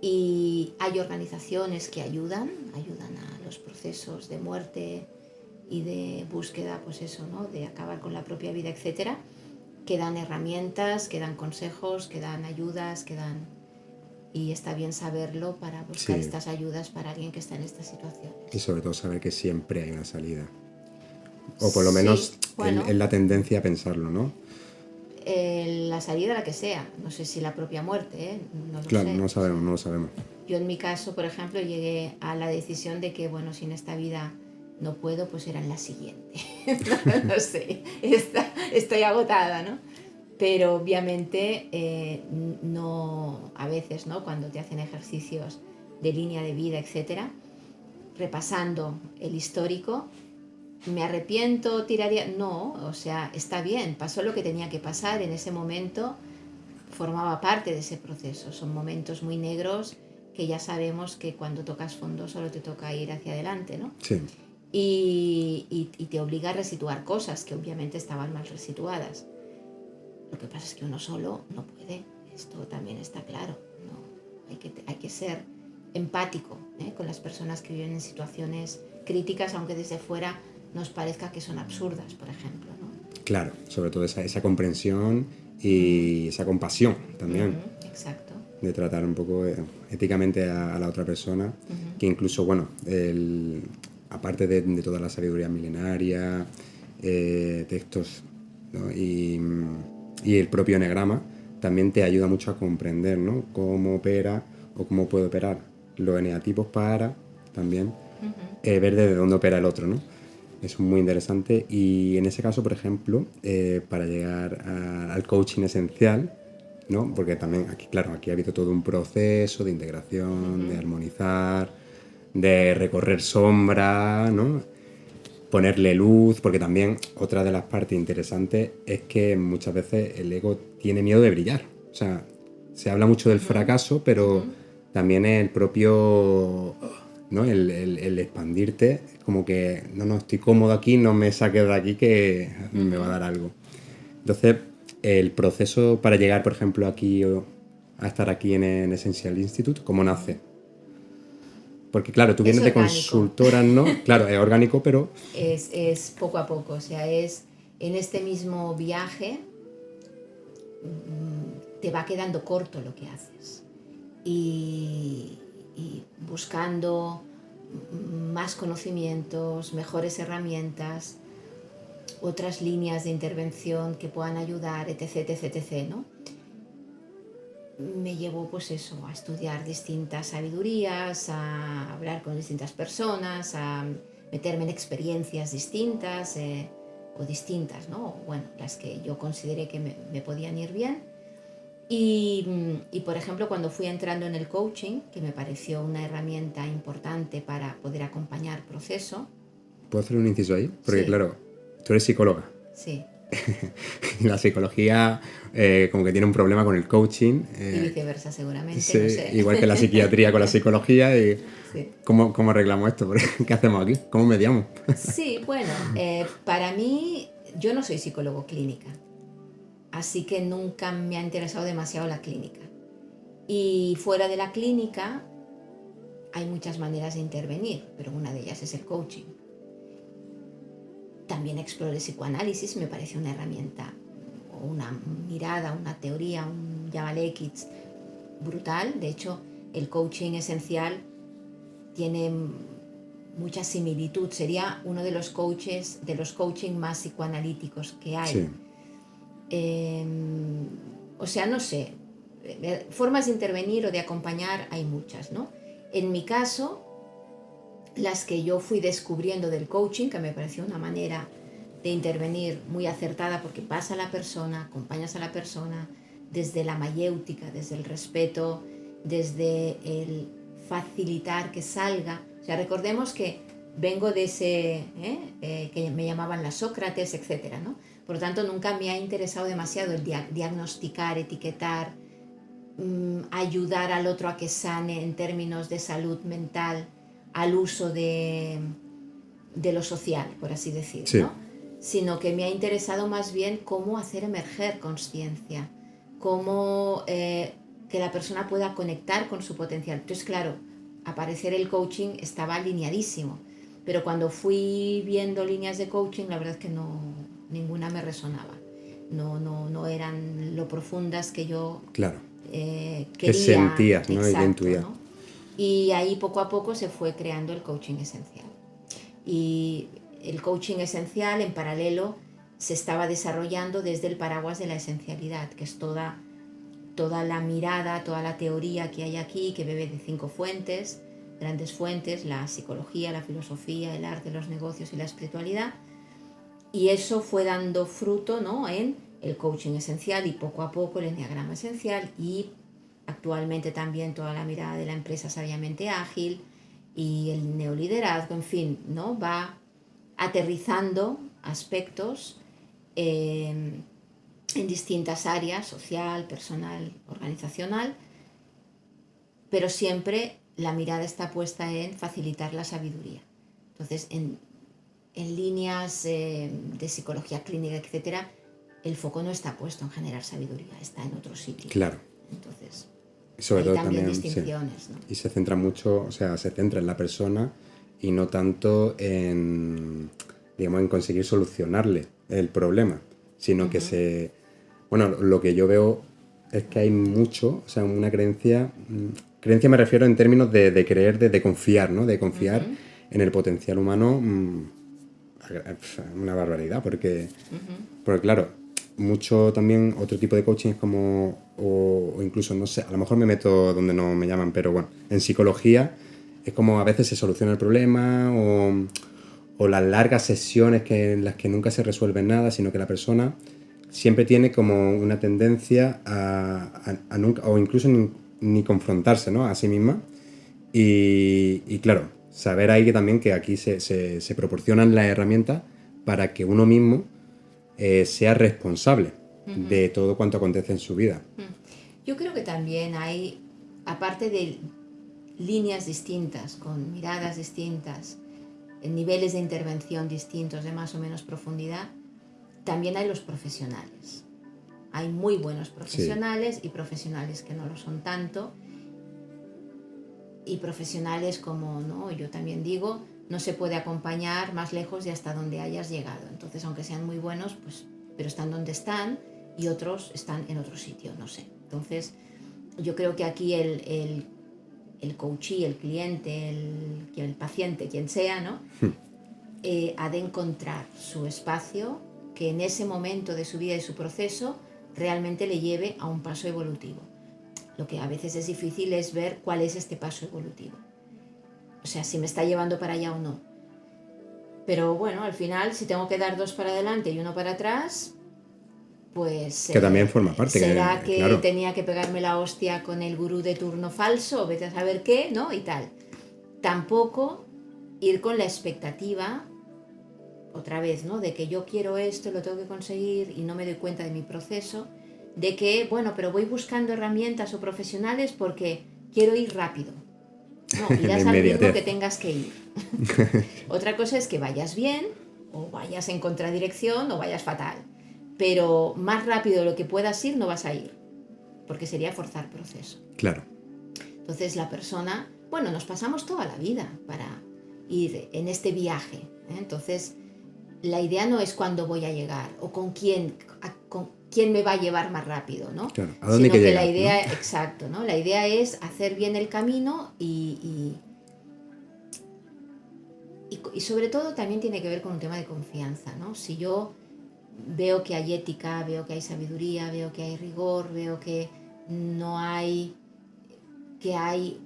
y hay organizaciones que ayudan a los procesos de muerte y de búsqueda, pues eso, ¿no?, de acabar con la propia vida, etcétera, que dan herramientas, que dan consejos, que dan ayudas, que dan... Y está bien saberlo para buscar estas ayudas para alguien que está en esta situación. Y sobre todo saber que siempre hay una salida. O por lo menos sí, bueno, es la tendencia a pensarlo, ¿no? La salida la que sea, no sé si la propia muerte, no lo Claro, sé. no lo sabemos, no lo sabemos. Yo en mi caso, por ejemplo, llegué a la decisión de que, bueno, si en esta vida no puedo, pues era en la siguiente. No sé, estoy agotada, ¿no? Pero obviamente no, a veces, ¿no?, cuando te hacen ejercicios de línea de vida, etcétera, repasando el histórico, ¿me arrepiento, tiraría? No, o sea, está bien, pasó lo que tenía que pasar en ese momento, formaba parte de ese proceso. Son momentos muy negros que ya sabemos que cuando tocas fondo solo te toca ir hacia adelante, ¿no? Sí. Y te obliga a resituar cosas que obviamente estaban mal resituadas. Lo que pasa es que uno solo no puede, esto también está claro, ¿no? Hay que ser empático, con las personas que viven en situaciones críticas, aunque desde fuera nos parezca que son absurdas, por ejemplo, ¿no? Claro, sobre todo esa comprensión y esa compasión también. Exacto. De tratar un poco éticamente a la otra persona, que incluso, bueno, aparte de toda la sabiduría milenaria, textos, ¿no?, y el propio enegrama, también te ayuda mucho a comprender, ¿no?, cómo opera o cómo puede operar los eneatipos para también ver desde dónde opera el otro, ¿no? Es muy interesante y en ese caso, por ejemplo, para llegar al coaching esencial, ¿no? Porque también aquí, claro, aquí ha habido todo un proceso de integración, de armonizar, de recorrer sombra, ¿no? Ponerle luz, porque también otra de las partes interesantes es que muchas veces el ego tiene miedo de brillar. O sea, se habla mucho del fracaso, pero también el propio, ¿no?, el expandirte, como que no estoy cómodo aquí, no me saques de aquí que me va a dar algo. Entonces, el proceso para llegar, por ejemplo, aquí a estar aquí en Essential Institute, ¿cómo nace? Porque claro, tú vienes de consultora, ¿no? Claro, es orgánico, pero... Es poco a poco, o sea, es en este mismo viaje te va quedando corto lo que haces. Y buscando más conocimientos, mejores herramientas, otras líneas de intervención que puedan ayudar, etc., etc., etc., ¿no? Me llevó, pues eso, a estudiar distintas sabidurías, a hablar con distintas personas, a meterme en experiencias distintas, o distintas, ¿no? Bueno, las que yo consideré que me podían ir bien. Y, por ejemplo, cuando fui entrando en el coaching, que me pareció una herramienta importante para poder acompañar proceso. ¿Puedo hacer un inciso ahí? Porque Sí. claro, tú eres psicóloga. Sí. la psicología como que tiene un problema con el coaching. Y viceversa, seguramente, Sí, no sé. igual que la psiquiatría con la psicología. Y Sí. ¿cómo arreglamos esto? ¿Qué hacemos aquí? ¿Cómo mediamos? Sí, bueno, para mí, yo no soy psicólogo clínica, así que nunca me ha interesado demasiado la clínica. Y fuera de la clínica hay muchas maneras de intervenir, pero una de ellas es el coaching. También exploro el psicoanálisis, me parece una herramienta, o una mirada, una teoría, un llámale X, brutal. De hecho, el coaching esencial tiene mucha similitud. Sería uno de los coaching más psicoanalíticos que hay. Sí. O sea, no sé, formas de intervenir o de acompañar hay muchas, ¿no? En mi caso, las que yo fui descubriendo del coaching, que me pareció una manera de intervenir muy acertada, porque vas a la persona, acompañas a la persona desde la mayéutica, desde el respeto, desde el facilitar que salga. O sea, recordemos que vengo de ese, que me llamaban la Sócrates, etcétera, ¿no? Por lo tanto, nunca me ha interesado demasiado el diagnosticar, etiquetar, ayudar al otro a que sane en términos de salud mental, al uso de lo social, por así decir, Sí. ¿no? Sino que me ha interesado más bien cómo hacer emerger conciencia, cómo que la persona pueda conectar con su potencial. Entonces, claro, aparecer el coaching estaba alineadísimo, pero cuando fui viendo líneas de coaching, la verdad es que ninguna me resonaba. No eran lo profundas que yo Claro. quería. Que sentías, ¿no? Y que Exacto, intuías. ¿no? Y ahí poco a poco se fue creando el coaching esencial. Y el coaching esencial en paralelo se estaba desarrollando desde el paraguas de la esencialidad, que es toda la mirada, toda la teoría que hay aquí, que bebe de 5 fuentes, grandes fuentes: la psicología, la filosofía, el arte, los negocios y la espiritualidad. Y eso fue dando fruto, ¿no?, en el coaching esencial y poco a poco el enneagrama esencial, y actualmente también toda la mirada de la empresa sabiamente ágil y el neoliderazgo, en fin, ¿no? Va aterrizando aspectos en distintas áreas: social, personal, organizacional, pero siempre la mirada está puesta en facilitar la sabiduría. Entonces, en líneas de psicología clínica, etcétera, el foco no está puesto en generar sabiduría, está en otro sitio. Claro. Entonces, Y sobre hay todo también también, distinciones, sí. ¿no? Y se centra mucho, o sea, se centra en la persona y no tanto en, digamos, en conseguir solucionarle el problema, sino que bueno, lo que yo veo es que hay mucho, o sea, una creencia me refiero en términos de creer, de confiar, ¿no? De confiar en el potencial humano, una barbaridad, porque claro, mucho también otro tipo de coaching es como, o incluso, no sé, a lo mejor me meto donde no me llaman, pero bueno, en psicología es como a veces se soluciona el problema, o las largas sesiones en las que nunca se resuelve nada, sino que la persona siempre tiene como una tendencia a nunca, o incluso ni confrontarse, ¿no?, a sí misma. Y claro, saber ahí que también que aquí se proporcionan las herramientas para que uno mismo sea responsable de todo cuanto acontece en su vida. Yo creo que también hay, aparte de líneas distintas, con miradas distintas, en niveles de intervención distintos, de más o menos profundidad, también hay los profesionales. Hay muy buenos profesionales, sí, y profesionales que no lo son tanto, y profesionales como, ¿no?, yo también digo, no se puede acompañar más lejos de hasta donde hayas llegado. Entonces, aunque sean muy buenos, pues, pero están donde están y otros están en otro sitio, no sé. Entonces, yo creo que aquí el coachee, el cliente, el paciente, quien sea, ¿no?, ha de encontrar su espacio que en ese momento de su vida y su proceso realmente le lleve a un paso evolutivo. Lo que a veces es difícil es ver cuál es este paso evolutivo. O sea, si me está llevando para allá o no. Pero bueno, al final, si tengo que dar 2 para adelante y 1 para atrás, pues que también forma parte. ¿será que claro, tenía que pegarme la hostia con el gurú de turno falso? Vete a saber qué, ¿no? Y tal. Tampoco ir con la expectativa, otra vez, ¿no? De que yo quiero esto, lo tengo que conseguir y no me doy cuenta de mi proceso, de que, bueno, pero voy buscando herramientas o profesionales porque quiero ir rápido. No, La irás al ritmo que inmediatez. tengas que ir. Otra cosa es que vayas bien, o vayas en contradirección, o vayas fatal. Pero más rápido de lo que puedas ir, no vas a ir, porque sería forzar proceso. Claro. Entonces la persona, bueno, nos pasamos toda la vida para ir en este viaje, ¿eh? Entonces la idea no es cuándo voy a llegar o con quién me va a llevar más rápido, ¿no? Claro. ¿A dónde hay que Sino que la llegar, idea, no? exacto, ¿no? La idea es hacer bien el camino y sobre todo también tiene que ver con un tema de confianza, ¿no? Si yo veo que hay ética, veo que hay sabiduría, veo que hay rigor, veo que no hay, que hay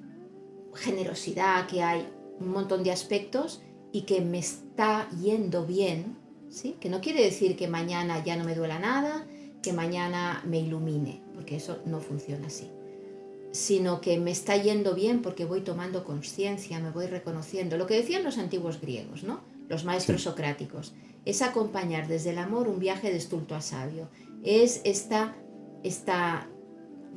generosidad, que hay un montón de aspectos y que me está yendo bien, ¿sí? Que no quiere decir que mañana ya no me duela nada, que mañana me ilumine, porque eso no funciona así, sino que me está yendo bien porque voy tomando conciencia, me voy reconociendo. Lo que decían los antiguos griegos, ¿no? Los maestros socráticos, es acompañar desde el amor un viaje de estulto a sabio. Es esta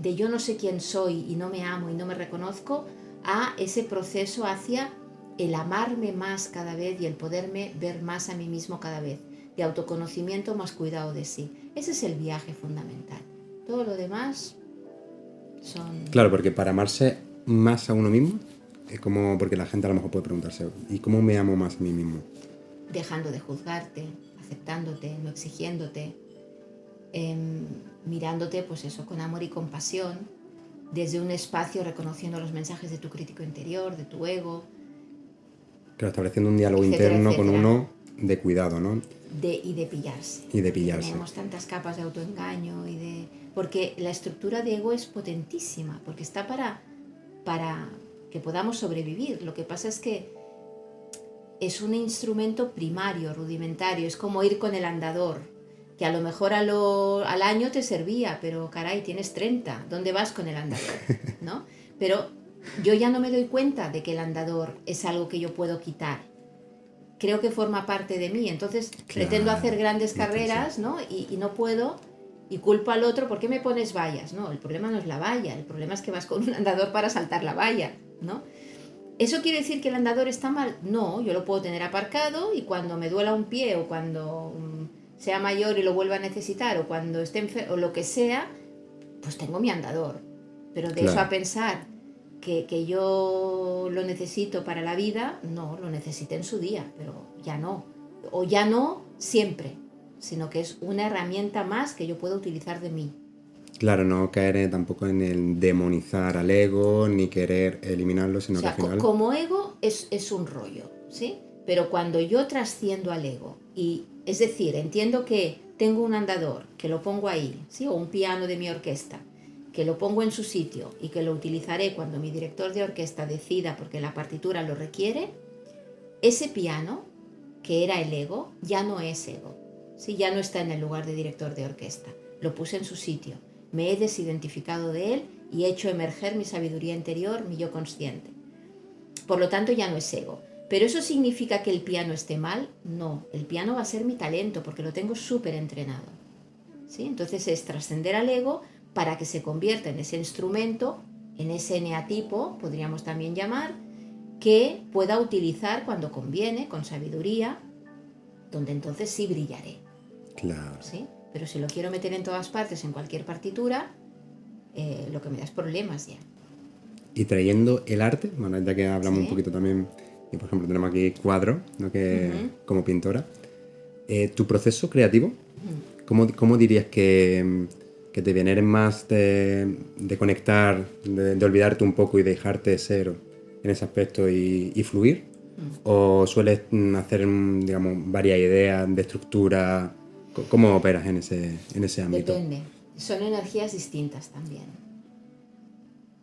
de yo no sé quién soy y no me amo y no me reconozco, a ese proceso hacia el amarme más cada vez y el poderme ver más a mí mismo cada vez, de autoconocimiento más cuidado de sí. Ese es el viaje fundamental. Todo lo demás son... Claro, porque para amarse más a uno mismo, es como, porque la gente a lo mejor puede preguntarse, ¿y cómo me amo más a mí mismo? Dejando de juzgarte, aceptándote, no exigiéndote, mirándote pues eso, con amor y compasión, desde un espacio reconociendo los mensajes de tu crítico interior, de tu ego, Claro, estableciendo un diálogo etcétera, interno con etcétera, uno de cuidado, ¿no? y de pillarse. Y de pillarse. Tenemos tantas capas de autoengaño porque la estructura de ego es potentísima, porque está para que podamos sobrevivir. Lo que pasa es que es un instrumento primario, rudimentario, es como ir con el andador, que a lo mejor al año te servía, pero caray, tienes 30, ¿dónde vas con el andador? ¿No? Pero yo ya no me doy cuenta de que el andador es algo que yo puedo quitar. Creo que forma parte de mí, entonces pretendo hacer grandes carreras, ¿no? Y no puedo, y culpo al otro, ¿por qué me pones vallas? No, el problema no es la valla, el problema es que vas con un andador para saltar la valla, ¿no? ¿Eso quiere decir que el andador está mal? No, yo lo puedo tener aparcado y cuando me duela un pie o cuando sea mayor y lo vuelva a necesitar o cuando esté enfermo o lo que sea, pues tengo mi andador. Pero de eso a pensar que yo lo necesito para la vida, no, lo necesité en su día, pero ya no. O ya no siempre, sino que es una herramienta más que yo puedo utilizar de mí. Claro, no caer tampoco en el demonizar al ego ni querer eliminarlo, sino O sea, que al final... como ego es un rollo, ¿sí? Pero cuando yo trasciendo al ego, y es decir, entiendo que tengo un andador, que lo pongo ahí, ¿sí? O un piano de mi orquesta, que lo pongo en su sitio y que lo utilizaré cuando mi director de orquesta decida porque la partitura lo requiere, ese piano, que era el ego, ya no es ego, ¿sí? Ya no está en el lugar de director de orquesta, lo puse en su sitio, me he desidentificado de él y he hecho emerger mi sabiduría interior, mi yo consciente. Por lo tanto, ya no es ego. ¿Pero eso significa que el piano esté mal? No, el piano va a ser mi talento porque lo tengo súper entrenado, ¿sí? Entonces es trascender al ego para que se convierta en ese instrumento, en ese eneatipo, podríamos también llamar, que pueda utilizar cuando conviene, con sabiduría, donde entonces sí brillaré. Claro. ¿Sí? Pero si lo quiero meter en todas partes, en cualquier partitura, lo que me da es problemas ya. Y trayendo el arte, bueno, ya que hablamos un poquito también, y por ejemplo tenemos aquí cuadros, ¿no? Que, como pintora, tu proceso creativo, ¿cómo dirías que te viene? ¿Eres más de conectar, de olvidarte un poco y dejarte ser en ese aspecto y fluir? ¿O sueles hacer, digamos, varias ideas de estructura? ¿Cómo operas en ese ámbito? Depende. Son energías distintas también.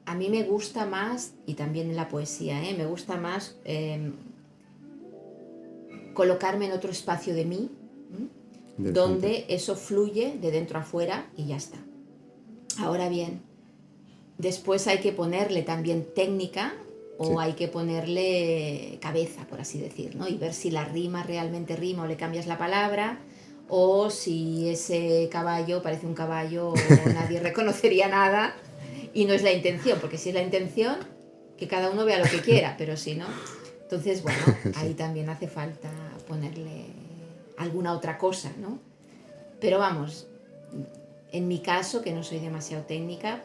A mí me gusta más, y también en la poesía, me gusta más colocarme en otro espacio de mí, donde eso fluye de dentro a fuera y ya está. Ahora bien, después hay que ponerle también técnica o hay que ponerle cabeza, por así decir, ¿no? Y ver si la rima realmente rima o le cambias la palabra, o si ese caballo parece un caballo o nadie reconocería nada y no es la intención, porque si es la intención, que cada uno vea lo que quiera, pero si no... Entonces, bueno, ahí también hace falta ponerle alguna otra cosa, ¿no? Pero vamos, en mi caso, que no soy demasiado técnica,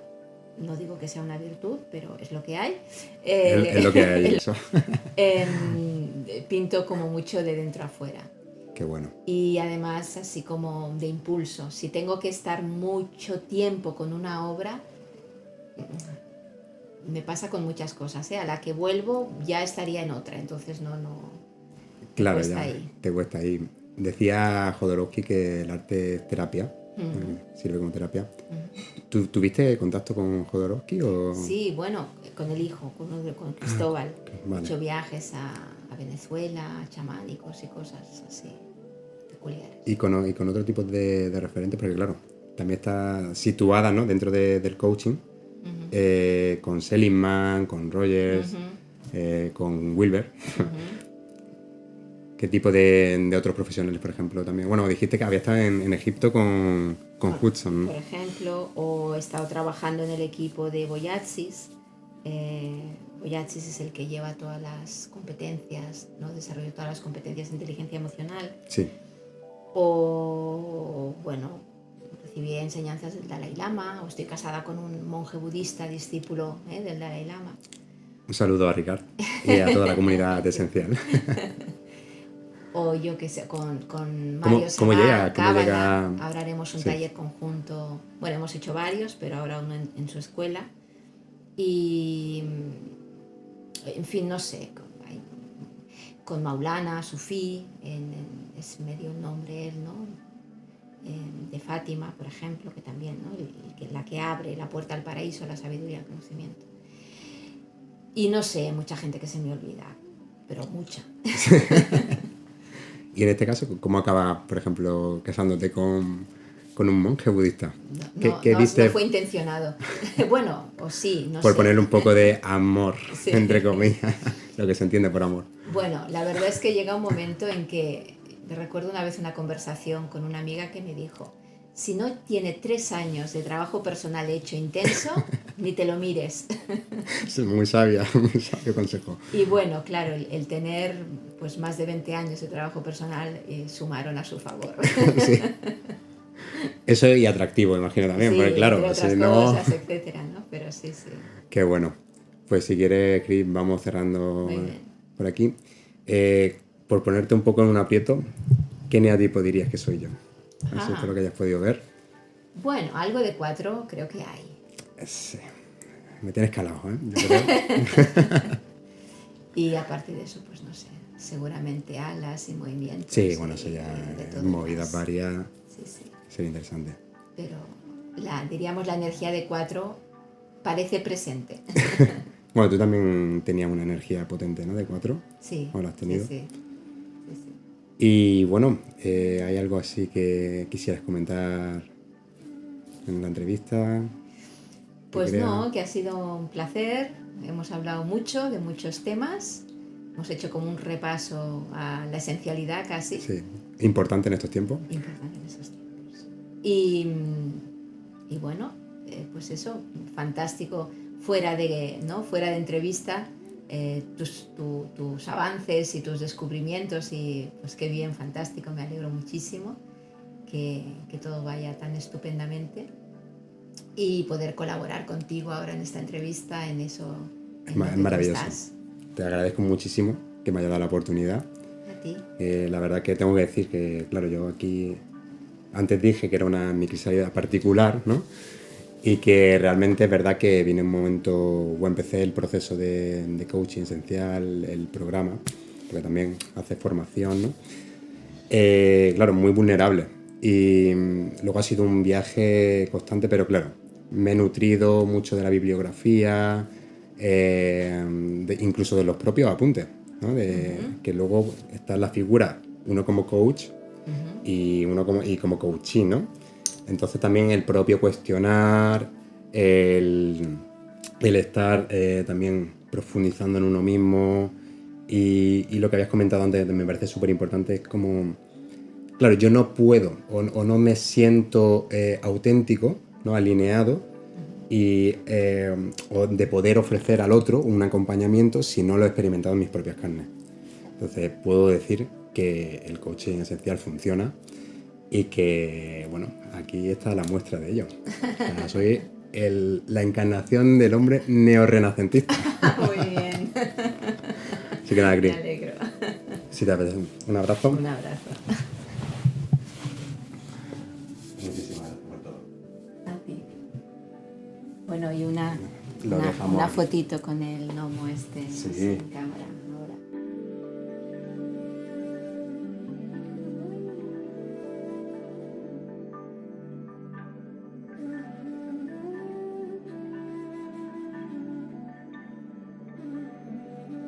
no digo que sea una virtud, pero es lo que hay. Es lo que hay, eso. Pinto como mucho de dentro a fuera. Qué bueno. Y además así como de impulso. Si tengo que estar mucho tiempo con una obra, me pasa con muchas cosas, ¿eh? A la que vuelvo ya estaría en otra, entonces no Claro, cuesta ya ahí. te cuesta ahí. Decía Jodorowsky que el arte es terapia, sirve como terapia. ¿Tú tuviste contacto con Jodorowsky o...? Sí, bueno, con el hijo, con Cristóbal. Vale. He hecho viajes a Venezuela, chamánicos y cosas así peculiares. Y con otro tipo de referentes, porque claro, también está situada, ¿no?, dentro del coaching, con Seligman, con Rogers, con Wilber. ¿Qué tipo de otros profesionales, por ejemplo, también? Bueno, dijiste que había estado en Egipto con Hudson, ¿no? Por ejemplo, o he estado trabajando en el equipo de Boyatsis. Boyatsis es el que lleva todas las competencias, ¿no? Desarrolla todas las competencias de inteligencia emocional. Sí. O, bueno, recibí enseñanzas del Dalai Lama, o estoy casada con un monje budista, discípulo del Dalai Lama. Un saludo a Ricard y a toda la comunidad esencial. O yo que sé, con Mario ¿Cómo llega? Cábala. Ahora haremos un Sí. taller conjunto. Bueno, hemos hecho varios, pero ahora uno en su escuela. Y, en fin, no sé, con Maulana, Sufí, es medio un nombre él, ¿no? De Fátima, por ejemplo, que también, ¿no? La que abre la puerta al paraíso, la sabiduría, el conocimiento. Y no sé, mucha gente que se me olvida, pero mucha. Y en este caso, ¿cómo acabas, por ejemplo, casándote con un monje budista? ¿Qué viste? No fue intencionado. Bueno, o sí, no por sé. ponerle un poco de amor, Sí. entre comillas, lo que se entiende por amor. Bueno, la verdad es que llega un momento en que recuerdo una vez una conversación con una amiga que me dijo: si no tiene 3 años de trabajo personal hecho intenso, ni te lo mires. Es muy sabio consejo. Y bueno, claro, el tener pues más de 20 años de trabajo personal sumaron a su favor. Sí. Eso y atractivo, imagino también, Sí, porque claro, entre otras si no... cosas, etcétera, ¿no? Pero sí, sí. Qué bueno. Pues si quieres, Chris, vamos cerrando por aquí. Por ponerte un poco en un aprieto, ¿qué eneatipo dirías que soy yo? Eso es lo que hayas podido ver. Bueno, algo de 4 creo que hay. Sí. Me tienes calado, ¿eh? Yo creo. Y aparte de eso, pues no sé, seguramente alas y movimientos. Sí, bueno, eso ya movidas más. Varias. Sí. Sería interesante. Pero diríamos la energía de 4 parece presente. Bueno, tú también tenías una energía potente, ¿no? De 4. Sí. ¿O la has tenido? Sí. Y bueno, ¿hay algo así que quisieras comentar en la entrevista? Pues no, que ha sido un placer. Hemos hablado mucho de muchos temas. Hemos hecho como un repaso a la esencialidad casi. Sí, importante en estos tiempos. Importante en esos tiempos. Y bueno, pues eso, fantástico. Fuera de entrevista, tus avances y tus descubrimientos, y pues qué bien, fantástico, me alegro muchísimo que todo vaya tan estupendamente y poder colaborar contigo ahora en esta entrevista, en eso. Es maravilloso. Te agradezco muchísimo que me haya dado la oportunidad. A ti. La verdad que tengo que decir que, claro, yo aquí antes dije que era una microsalida particular, ¿no? Y que realmente es verdad que viene un momento, o empecé el proceso de coaching esencial, el programa, porque también hace formación, ¿no? Claro, muy vulnerable. Y luego ha sido un viaje constante, pero claro, me he nutrido mucho de la bibliografía, incluso de los propios apuntes, ¿no? Que luego está la figura, uno como coach y uno como coachee, ¿no? Entonces también el propio cuestionar, el estar también profundizando en uno mismo. Y lo que habías comentado antes me parece súper importante, es como, claro, yo no puedo o no me siento auténtico, ¿no? Alineado o de poder ofrecer al otro un acompañamiento si no lo he experimentado en mis propias carnes. Entonces puedo decir que el coaching esencial funciona y que, bueno, aquí está la muestra de ello. O sea, soy la encarnación del hombre neorrenacentista. Muy bien. Así que nada, Me Cris. alegro. Si te apetece, un abrazo. Un abrazo. Muchísimas gracias por todo. A ti. Bueno, y una Lo dejamos una ahí. fotito con el gnomo Sí. en cámara, ¿no?